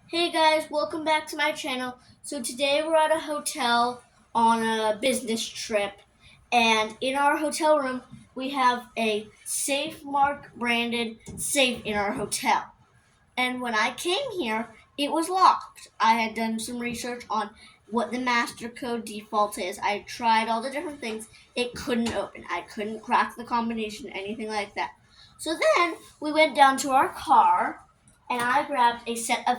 Hey guys, welcome back to my channel. So today we're at a hotel on a business trip, and in our hotel room we have a Safe Mark branded safe in our hotel. And when I came here, it was locked. I had done some research on what the master code default is. I tried all the different things. It couldn't open. I couldn't crack the combination, anything like that. So then we went down to our car and I grabbed a set of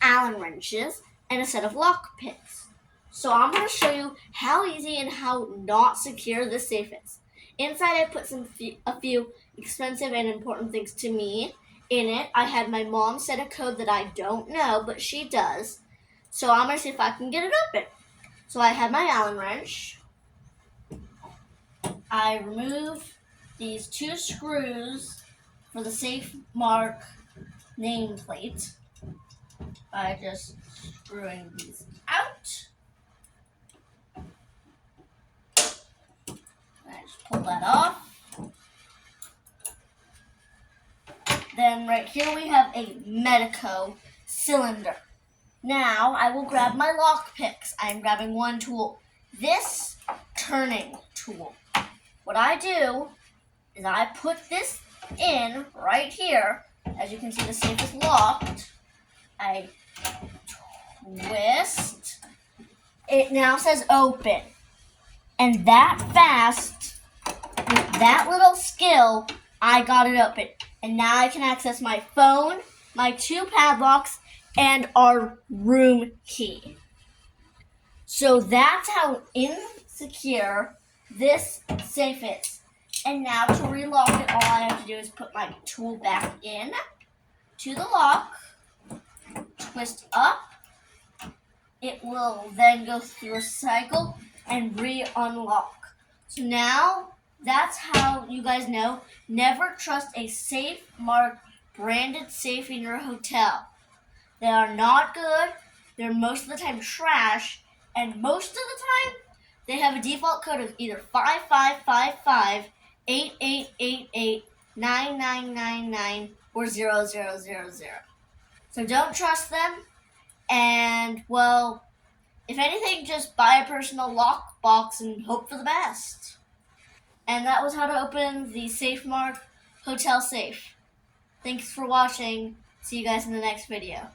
Allen wrenches and a set of lock picks. So I'm going to show you how easy and how not secure this safe is. Inside I put a few expensive and important things to me. In it, I had my mom set a code that I don't know, but she does. So I'm going to see if I can get it open. So I have my Allen wrench. I remove these two screws for the Safe Mark nameplate by just screwing these out. I just pull that off. Then right here we have a Medico cylinder. Now I will grab my lock picks. I'm grabbing one tool. This turning tool. What I do is I put this in right here. As you can see, the safe is locked. I twist. It now says open. And that fast, with that little skill, I got it open. And now I can access my phone, my two padlocks, and our room key. So that's how insecure this safe is. And now to relock it, all I have to do is put my tool back in to the lock, twist up. It will then go through a cycle and re-unlock. So now that's how you guys know. Never trust a Safe Mark branded safe in your hotel. They are not good. They're most of the time trash. And most of the time, they have a default code of either 5555, 8888, 9999, or 0000. So don't trust them. And, well, if anything, just buy a personal lock box and hope for the best. And that was how to open the Safe Mark hotel safe. Thanks for watching. See you guys in the next video.